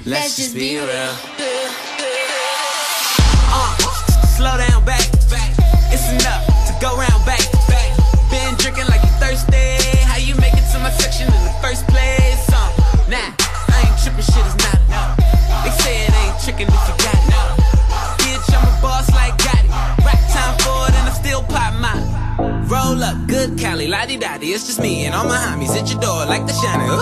Let's just be real. Slow down, back. It's enough to go round back. Been drinking like you thirsty. How you make it to my section in the first place? Nah, I ain't tripping, shit is not. They say it ain't tricking if you got it. Bitch, I'm a boss like Gotti. Rack time for it and I still pop mine. Roll up, good Cali, la-di-da-di. It's just me and all my homies at your door like the shiner.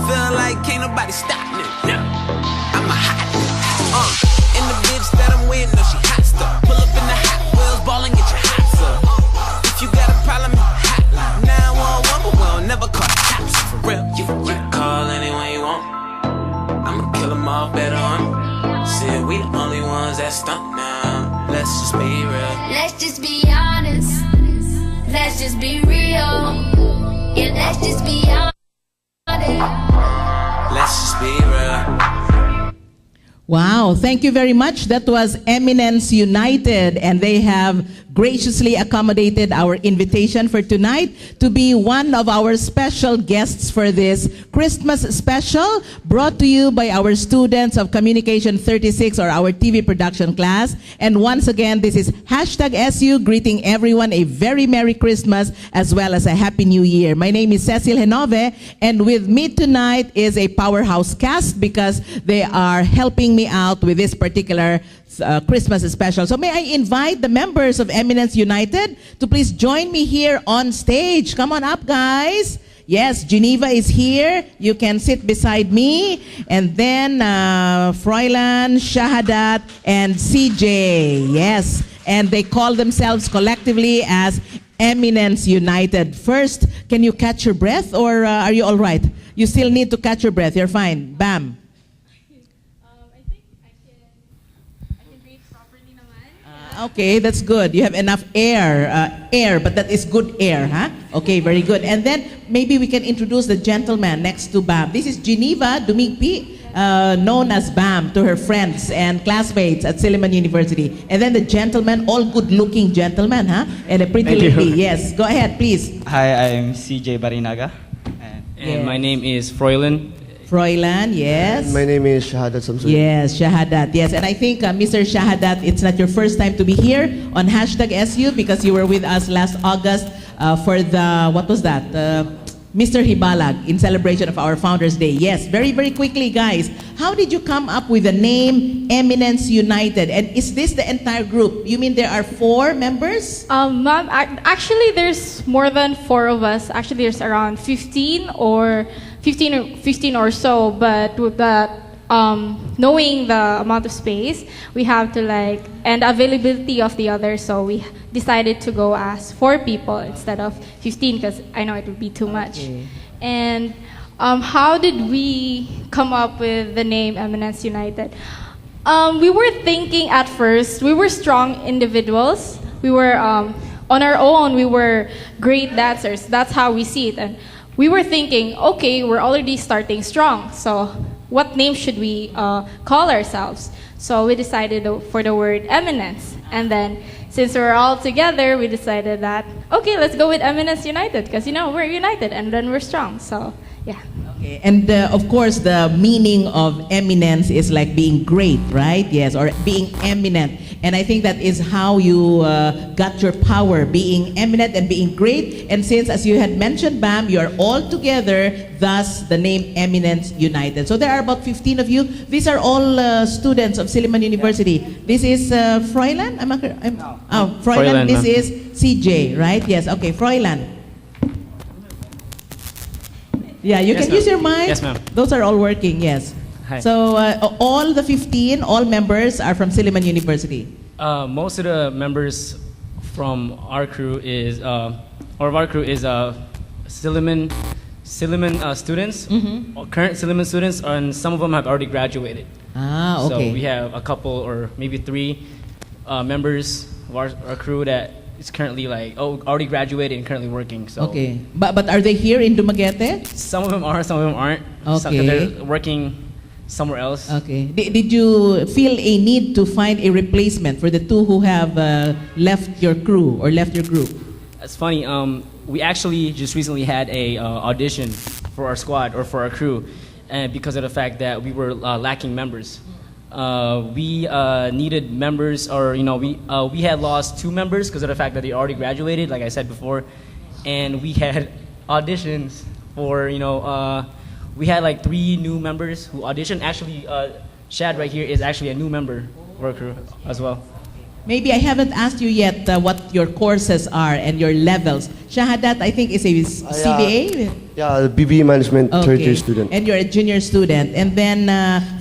Feel like can't nobody stop me. I'm a hot and the bitch that I'm with, no, she hot stuff. Pull up in the Hot Wheels, ball and get your hot up. If you got a problem, hotline 911, but we'll never call the cops. For real, you can call anyone you want. I'ma kill them all better on. Said we the only ones that stunt now. Let's just be real. Let's just be honest. Let's just be real. Yeah, let's just be honest. Let's just be real. Wow, thank you very much. That was Eminence United, and they have graciously accommodated our invitation for tonight to be one of our special guests for this Christmas special brought to you by our students of Communication 36 or our TV production class. And once again, this is #SU greeting everyone a very Merry Christmas as well as a Happy New Year. My name is Cecil Henove, and with me tonight is a powerhouse cast because they are helping me out with this particular Christmas special. So may I invite the members of Eminence United to please join me here on stage. Come on up, guys. Yes, Geneva is here. You can sit beside me. And then Froilan, Shahadat, and CJ. Yes, and they call themselves collectively as Eminence United. First, can you catch your breath or are you all right? You still need to catch your breath. You're fine. Bam. Okay, that's good. You have enough air, but that is good air, huh? Okay, very good. And then maybe we can introduce the gentleman next to Bam. This is Geneva Dumigpi, known as Bam to her friends and classmates at Silliman University. And then the gentleman, all good-looking gentleman, huh? And a pretty lady. Yes, go ahead, please. Hi, I'm CJ Barinaga. And my name is Froilan. Froilan, yes. My name is Shahadat Samsud. Yes, Shahadat, yes. And I think, Mr. Shahadat, it's not your first time to be here on #SU because you were with us last August for the, what was that? Mr. Hibalag in celebration of our Founders Day. Yes, very, very quickly, guys. How did you come up with the name Eminence United? And is this the entire group? You mean there are 4 members? Ma'am, actually, there's more than 4 of us. Actually, there's around 15 or so, but with that, knowing the amount of space we have to and availability of the others, so we decided to go as 4 people instead of 15 because I know it would be too much. Okay. And how did we come up with the name Eminence United? We were thinking at first, we were strong individuals. We were, on our own, we were great dancers. That's how we see it. And we were thinking, okay, we're already starting strong, so what name should we call ourselves? So we decided for the word Eminence. And then, since we're all together, we decided that, okay, let's go with Eminence United, because, we're united, and then we're strong, so, yeah. Okay. And of course, the meaning of eminence is like being great, right? Yes, or being eminent. And I think that is how you got your power, being eminent and being great. And since, as you had mentioned, Bam, you are all together, thus the name Eminence United. So there are about 15 of you. These are all students of Silliman University. This is Froilan? Froilan. This is CJ, right? Yes, okay, Froilan. Yeah, you can use your mic. Yes, ma'am. Those are all working, yes. Hi. So all the 15, all members are from Silliman University. Most of the members from our crew is, Silliman students, current Silliman students, and some of them have already graduated. Ah, okay. So we have a couple or maybe 3 members of our crew that is currently already graduated and currently working. So okay, but are they here in Dumaguete? some of them are, some of them aren't. Okay. They're working somewhere else. Okay. Did you feel a need to find a replacement for the 2 who have left your crew or left your group? It's funny. We actually just recently had a audition for our squad or for our crew, and because of the fact that we were lacking members. We needed members, or we had lost 2 members because of the fact that they already graduated, like I said before, and we had auditions for we had like 3 new members who auditioned. Actually, Shad right here is actually a new member of our crew as well. Maybe I haven't asked you yet what your courses are and your levels. Shahadat, I think, is a CBA? Yeah, the BBA Management third year student. And you're a junior student. And then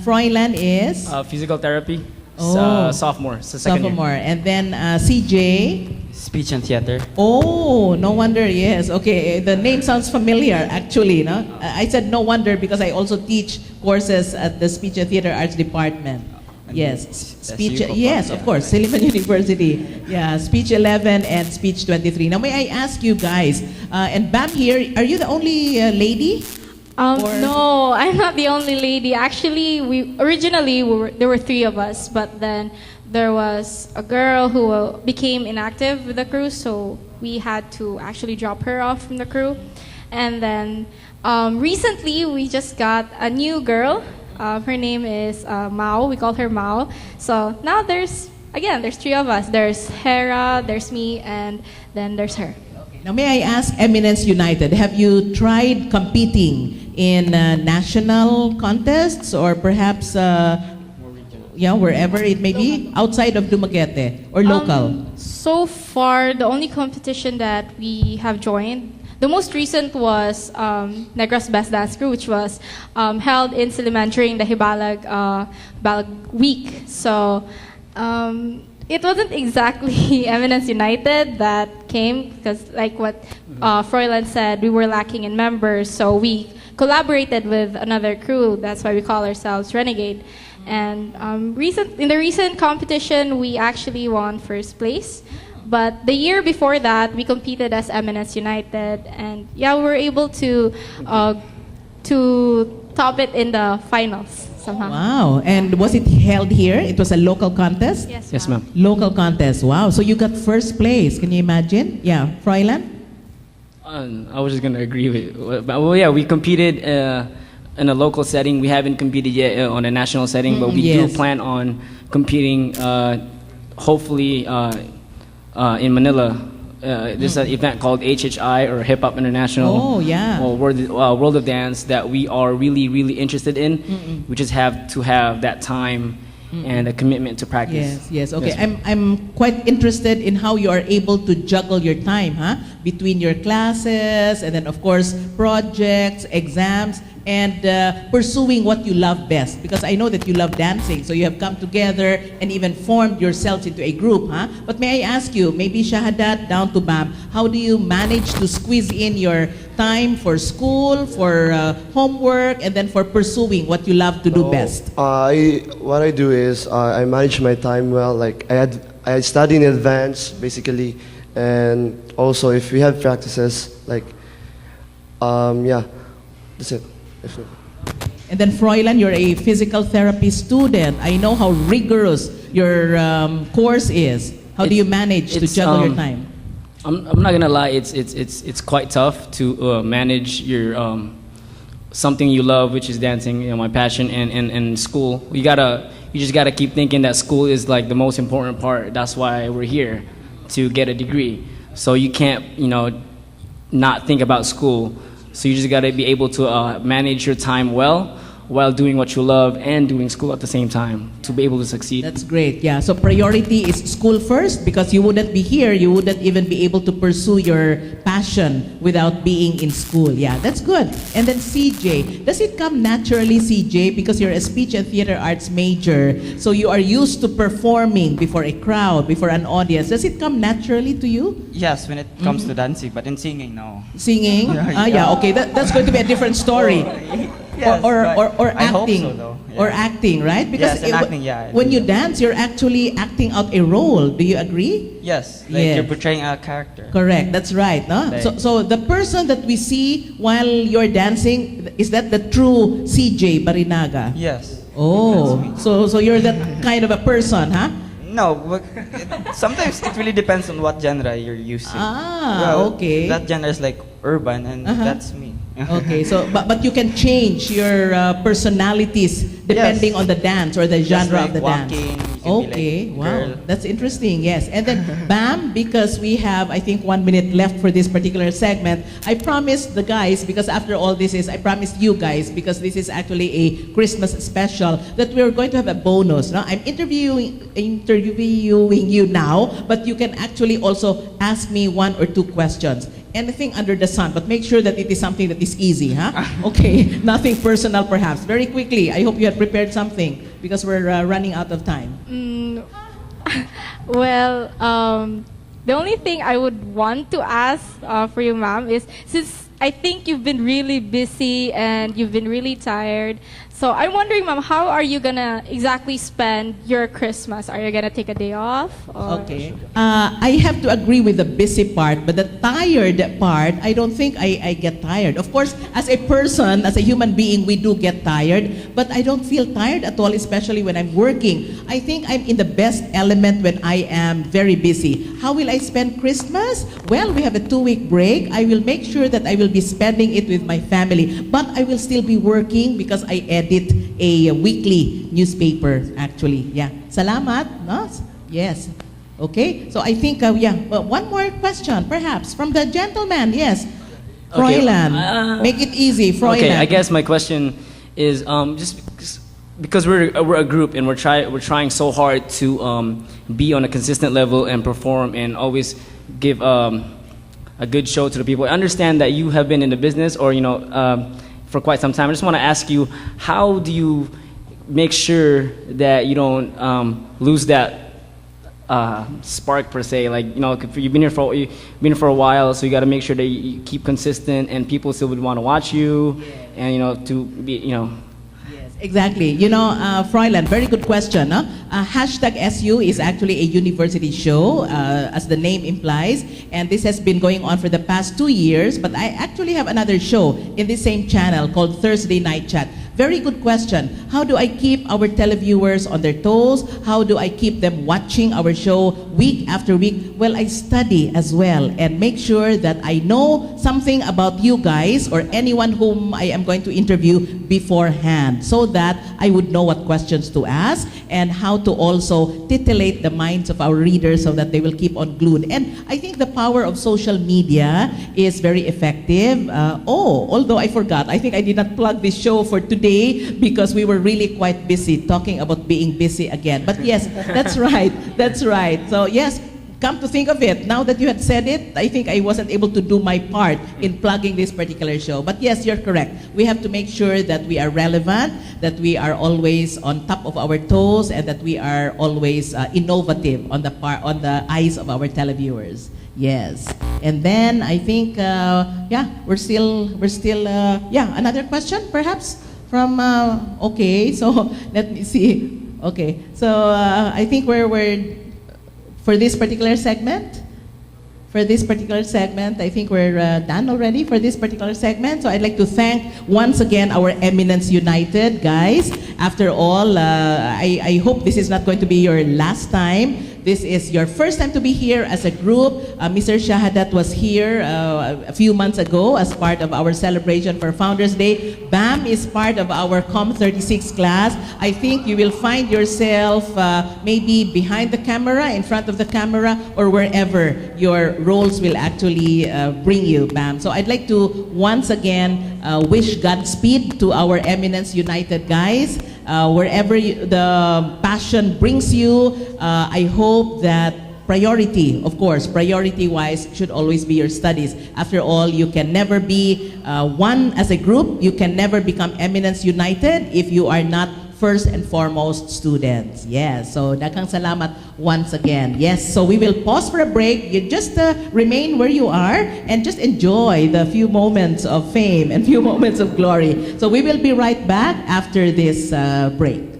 Froilan is? Physical therapy, sophomore, so second Sophomore. year. And then CJ? Speech and theater. Oh, no wonder, yes. Okay, the name sounds familiar, actually. No? I said no wonder because I also teach courses at the Speech and Theater Arts Department. Yes, speech. Yes, of course, Silliman University. Yeah, Speech 11 and Speech 23. Now, may I ask you guys, and Bam here, are you the only lady? No, I'm not the only lady. Actually, there were 3 of us, but then there was a girl who became inactive with the crew, so we had to actually drop her off from the crew. And then recently, we just got a new girl. Her name is Mao. We call her Mao. So now there's 3 of us. There's Hera, there's me, and then there's her. Now, may I ask Eminence United, have you tried competing in national contests or perhaps wherever it may be, outside of Dumaguete or local? So far, the only competition that we have joined, the most recent was Negros Best Dance Crew, which was held in Silliman during the Hibalag week. So it wasn't exactly Eminence United that came because, like what Froilan said, we were lacking in members. So we collaborated with another crew. That's why we call ourselves Renegade. And in the recent competition, we actually won first place. But the year before that, we competed as Eminence United, and we were able to top it in the finals somehow. Wow! And was it held here? It was a local contest? Yes, ma'am. Local contest. Wow! So you got first place. Can you imagine? Yeah, Froilan? I was just gonna agree with. Well, yeah, we competed in a local setting. We haven't competed yet on a national setting, but we do plan on competing. Hopefully. In Manila, there's an event called HHI, or Hip Hop International. Oh, yeah. World of Dance that we are really, really interested in. We just have to have that time and a commitment to practice. Yes. Okay, Yes, I'm quite interested in how you are able to juggle your time, between your classes and then, of course, projects, exams, and pursuing what you love best. Because I know that you love dancing, so you have come together and even formed yourselves into a group, But may I ask you, maybe Shahadat down to Bam, how do you manage to squeeze in your time for school, for homework, and then for pursuing what you love to do best? What I do is I manage my time well. Like I study in advance, basically, and also if we have practices, like that's it. And then Froilan, you're a physical therapy student. I know how rigorous your course is. How do you manage to juggle your time? I'm not gonna lie, it's quite tough to manage your something you love, which is dancing, my passion, and school. You just gotta keep thinking that school is like the most important part. That's why we're here, to get a degree. So you can't, not think about school. So you just gotta be able to manage your time well, while doing what you love and doing school at the same time to be able to succeed. That's great. Yeah. So priority is school first, because you wouldn't be here, you wouldn't even be able to pursue your passion without being in school. Yeah, that's good. And then CJ, does it come naturally, CJ, because you're a speech and theater arts major, so you are used to performing before a crowd, before an audience. Does it come naturally to you? Yes, when it comes to dancing, but in singing, no. Singing? Okay. That's going to be a different story. Yes, or I hope acting, so, though. Yeah. or acting, right? Because Yes, and acting, yeah, I when do you that. dance, you're actually acting out a role. Do you agree? Yes, like Yeah. you're portraying a character. Correct. That's right. No? Like- So the person that we see while you're dancing, is that the true CJ Barinaga? Yes. Oh, That's so you're that kind of a person, huh? No, but sometimes it really depends on what genre you're using. Ah, okay. That genre is like urban, and that's me. Okay, so but you can change your personalities depending Yes. on the dance or the Just genre like of the walking, dance. you can be Okay, like wow, girl. that's interesting. Yes, and then Bam, because we have I think 1 minute left for this particular segment. I promised the guys because after all this is I promised you guys because this is actually a Christmas special that we're going to have a bonus. No? I'm interviewing you now, but you can actually also ask me 1 or 2 questions. Anything under the sun, but make sure that it is something that is easy, huh? Okay, nothing personal perhaps. Very quickly, I hope you had prepared something because we're running out of time. Well, the only thing I would want to ask for you, ma'am, is since I think you've been really busy and you've been really tired, so I'm wondering, ma'am, how are you gonna exactly spend your Christmas? Are you gonna take a day off? Or? Okay. I have to agree with the busy part, but the tired part, I don't think I get tired. Of course, as a person, as a human being, we do get tired, but I don't feel tired at all, especially when I'm working. I think I'm in the best element when I am very busy. How will I spend Christmas? Well, we have a 2-week break. I will make sure that I will be spending it with my family, but I will still be working because I edit a weekly newspaper, actually. Yeah. Salamat. No? Yes. Okay. So I think, well, 1 more question, perhaps, from the gentleman. Yes. Okay, Froilan. Make it easy, Froilan. Okay, I guess my question is just because we're a group and we're trying so hard to be on a consistent level and perform and always give a good show to the people. I understand that you have been in the business or for quite some time. I just want to ask you, how do you make sure that you don't lose that spark per se? Like if you've been here for a while, so you got to make sure that you keep consistent and people still would want to watch you, and to be Yes, exactly. Froilan, very good question. Huh? Hashtag SU is actually a university show, as the name implies, and this has been going on for the past 2 years, but I actually have another show in the same channel called Thursday Night Chat. Very good question. How do I keep our televiewers on their toes? How do I keep them watching our show week after week? Well, I study as well and make sure that I know something about you guys or anyone whom I am going to interview beforehand so that I would know what questions to ask and how to also titillate the minds of our readers so that they will keep on glued. And I think the power of social media is very effective. Although I forgot, I think I did not plug this show for today because we were really quite busy talking about being busy again. But yes, that's right. That's right. So yes, come to think of it, now that you had said it, I think I wasn't able to do my part in plugging this particular show. But yes, you're correct. We have to make sure that we are relevant, that we are always on top of our toes, and that we are always innovative on the eyes of our televiewers. Yes. And then I think, we're still, another question perhaps from, okay, so let me see. Okay, so I think we're for this particular segment, I think we're done already for this particular segment. So I'd like to thank once again our Eminence United guys. After all, I hope this is not going to be your last time. This is your first time to be here as a group. Mr. Shahadat was here a few months ago as part of our celebration for Founders Day. Bam is part of our Com 36 class. I think you will find yourself maybe behind the camera, in front of the camera, or wherever your roles will actually bring you, Bam. So I'd like to once again wish Godspeed to our Eminence United guys. Wherever the passion brings you, I hope that priority-wise, should always be your studies. After all, you can never be one as a group. You can never become Eminence United if you are not first and foremost students. Yes, so daghang salamat once again. Yes, so we will pause for a break. You just remain where you are and just enjoy the few moments of fame and few moments of glory. So we will be right back after this break.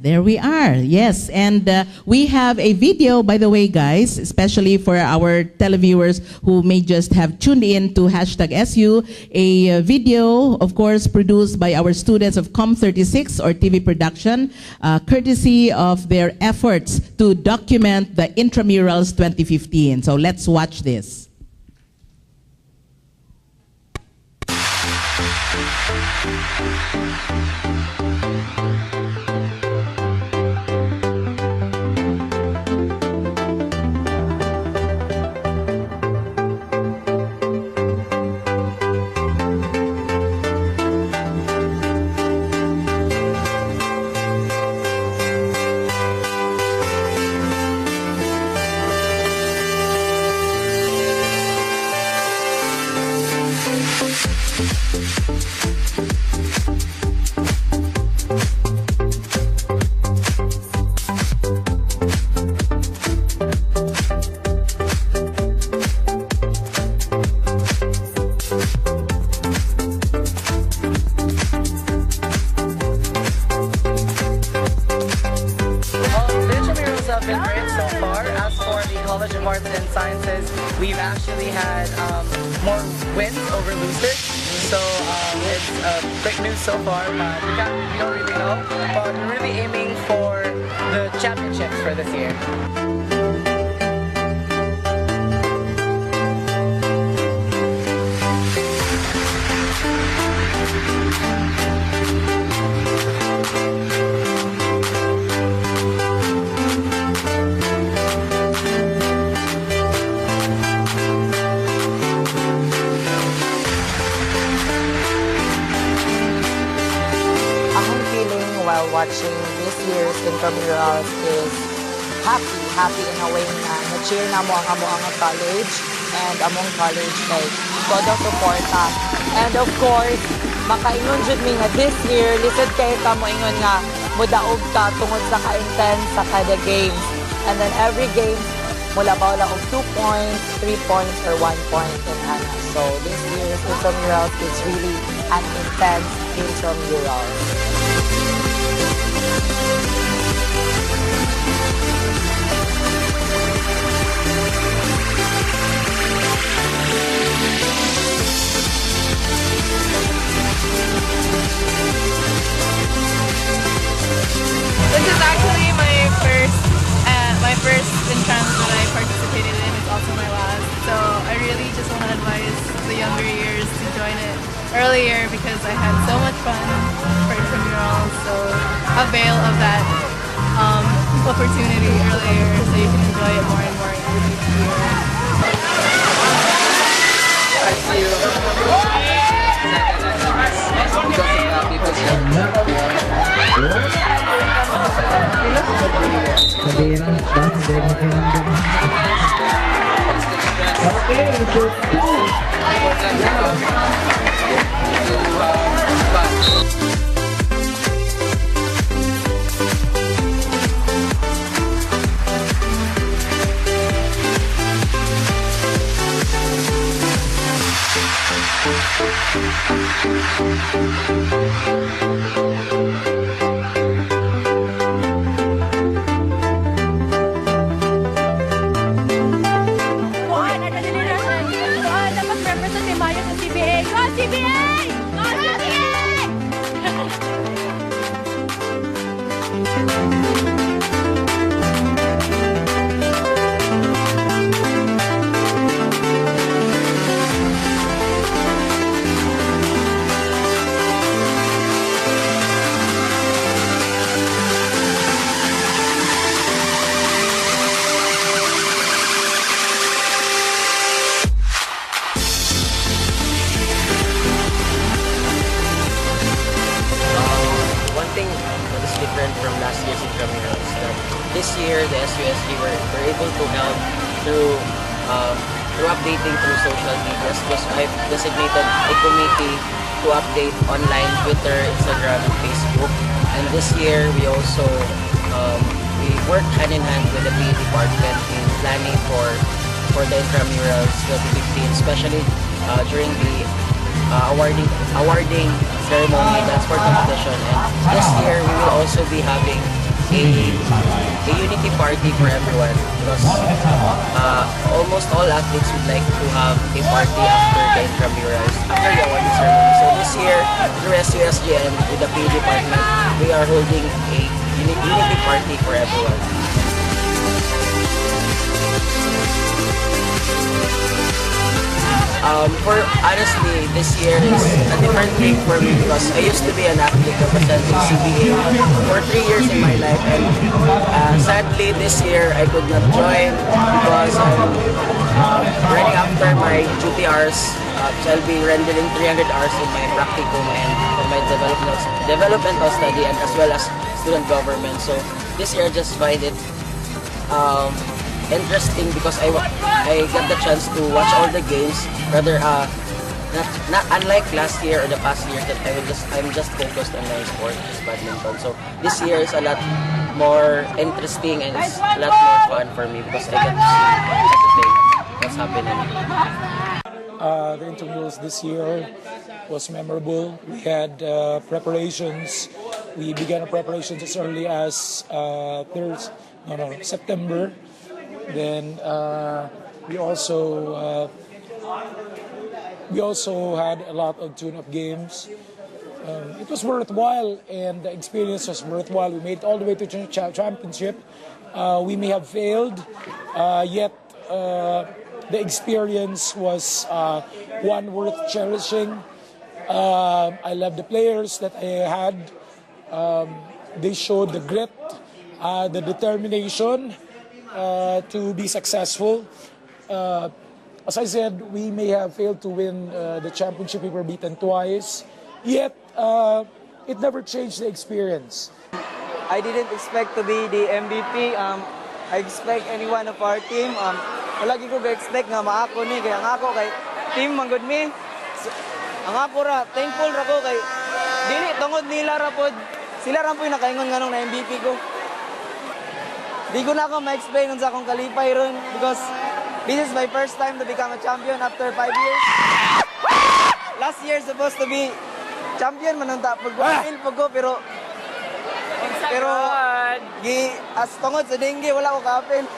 There we are. Yes, and we have a video, by the way, guys, especially for our televiewers who may just have tuned in to #SU, a video, of course, produced by our students of Com36 or TV production, courtesy of their efforts to document the Intramurals 2015. So let's watch this. College of Arts and Sciences, we've actually had more wins over losers. So it's great news so far, but we don't really know. But we're really aiming for the championships for this year. While watching this year's Intramurals is happy in a way na na-cheer na mo ang among college and among college kay todo suporta. And of course, makaingon jud mi nga this year lisod kay ka mo ingon nga mudaog ka tungod sa ka-intense sa kada games. And then every game mula ba wala og 2 points, 3 points or 1 point in ana. So this year's Intramurals is really an intense Intramurals. This is actually my first Intrams that I participated in. It's also my last. So I really just want to advise the younger years to join it earlier because I had so much fun for Intramurals. So avail of that opportunity earlier so you can enjoy it more and more in the future. Dapat represent ni Mayo sa CBA. Go CBA! Go CBA! One thing that is different from last year's Intramural is that this year the SUSG were able to help through updating through social media because I've designated a committee to update online, Twitter, Instagram, and Facebook. And this year we also we work hand in hand with the PE department in planning for the Intramurals 2015, especially during the awarding ceremony, dance sport competition, and this year we will also be having a unity party for everyone because almost all athletes would like to have a party after the intramurals, after the awarding ceremony. So this year, through SUSG and with the PE department, we are holding a unity party for everyone. For honestly, this year is a different thing for me because I used to be an athlete representing CBA for 3 years in my life, and sadly this year I could not join because I'm running after my duty hours. So I'll be rendering 300 hours in my practicum and for my developmental study and as well as student government. So this year I just find it interesting because I got the chance to watch all the games. Rather, not unlike last year or the past year that I'm just focused on my sport, which is badminton. So this year is a lot more interesting and it's a lot more fun for me because I get to see everything what's happening. The intramurals this year was memorable. We had preparations. We began our preparations as early as September. Then we also had a lot of tune-up games. It was worthwhile, and the experience was worthwhile. We made it all the way to championship. We may have failed, yet the experience was one worth cherishing. I love the players that I had. They showed the grit, the determination to be successful. As I said, we may have failed to win the championship. We were beaten twice, yet it never changed the experience. I didn't expect to be the MVP. I expect anyone of our team. Wala ko ga-expect nga maako ni kaya nga ako kay team manggod mi. Ang ako ra thankful ra ko kay dili tungod nila ra pod sila ra po yung nakaingon nganong na MVP ko. Di ko na ako ma-explain unsa akong kalipay ron because this is my first time to become a champion after 5 years. Last year supposed to be champion manunta pag ko pero as tungod sa dengue wala ko ka-happen.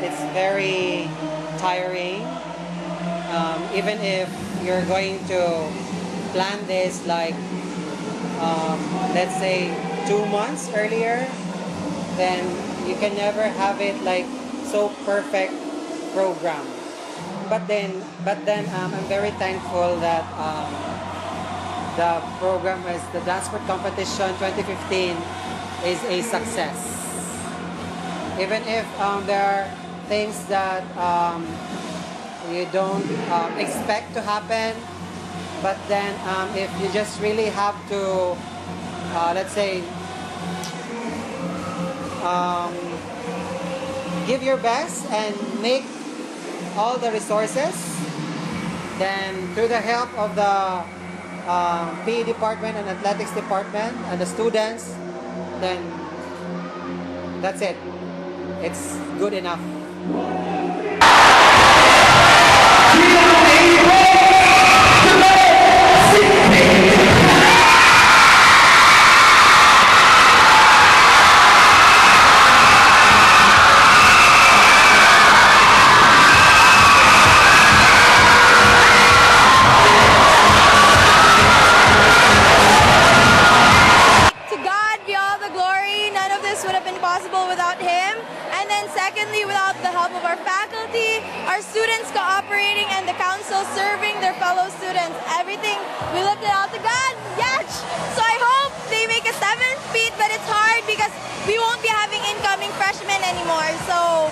It's very tiring. Even if you're going to plan this like, let's say 2 months earlier, then you can never have it like so perfect program. But then I'm very thankful that the program is the Dance Sport Competition 2015 is a success. Even if there are things that you don't expect to happen, but then if you just really have to, let's say, give your best and make all the resources, then through the help of the PE department and athletics department and the students, then that's it. It's good enough. without him. And then secondly, without the help of our faculty, our students cooperating, and the council serving their fellow students. Everything, we left it out to God. Yes! So I hope they make a 7th feet, but it's hard because we won't be having incoming freshmen anymore. So,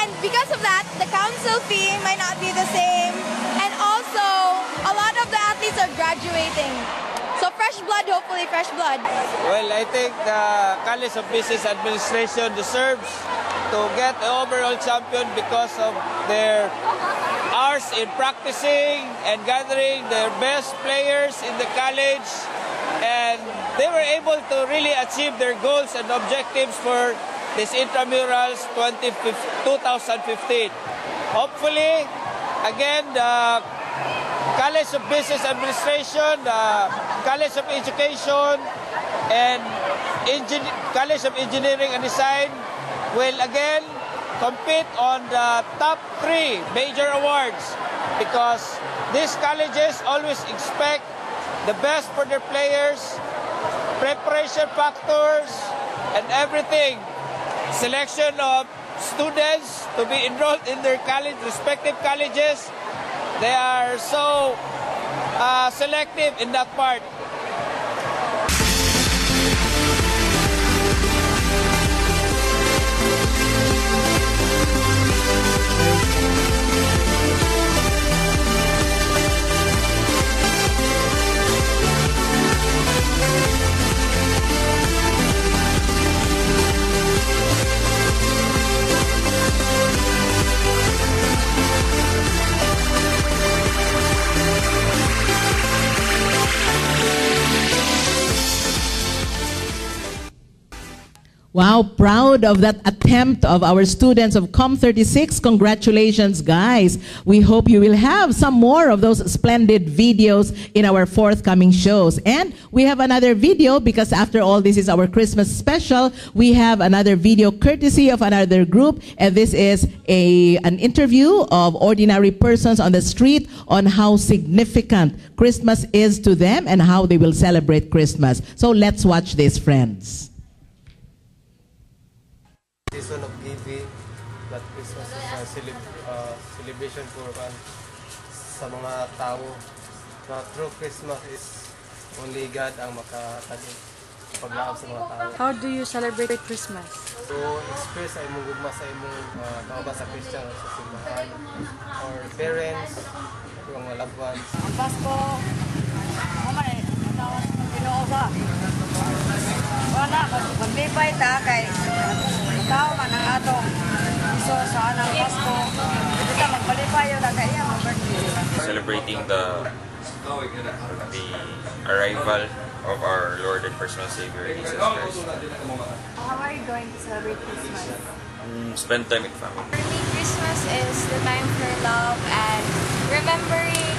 and because of that, the council fee might not be the same. And also, a lot of the athletes are graduating. So fresh blood, hopefully fresh blood. Well, I think the College of Business Administration deserves to get the overall champion because of their hours in practicing and gathering their best players in the college. And they were able to really achieve their goals and objectives for this Intramurals 2015. Hopefully, again, the College of Business Administration, College of Education, and College of Engineering and Design will again compete on the top 3 major awards, because these colleges always expect the best for their players, preparation factors, and everything. Selection of students to be enrolled in their respective colleges. They are so selective in that part. Wow, proud of that attempt of our students of Com36. Congratulations, guys. We hope you will have some more of those splendid videos in our forthcoming shows. And we have another video, because after all, this is our Christmas special. We have another video courtesy of another group, and this is an interview of ordinary persons on the street on how significant Christmas is to them and how they will celebrate Christmas. So let's watch this, friends. Season of giving, that Christmas is a celebration for sa mga tao. Na true Christmas is only God ang makapaglaab sa mga tao. How do you celebrate Christmas? So, express ay mong gugma sa imong kauban sa Christian sa simbahan, or parents, yung mga loved ones. Ang Pasko, mamay, matawag ng Ginoo ba? Wala, maglipay ta kay tao man ang atong iso sa anang Pasko. Kita magpalipay yun na kaya mag-birthday. Celebrating the arrival of our Lord and personal Savior, Jesus Christ. How are you going to celebrate Christmas? Spend time with family. For me, Christmas is the time for love and remembering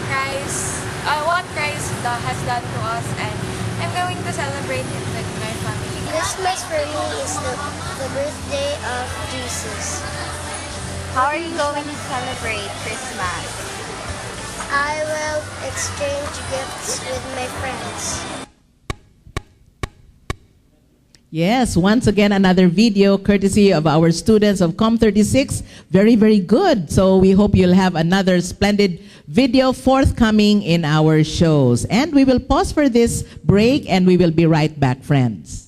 Christ, what Christ has done to us, and I'm going to celebrate it with my family. Christmas for me is the birthday of Jesus. How are you going to celebrate Christmas? I will exchange gifts with my friends. Yes, once again, another video courtesy of our students of COM36. Very, very good. So we hope you'll have another splendid video forthcoming in our shows. And we will pause for this break and we will be right back, friends.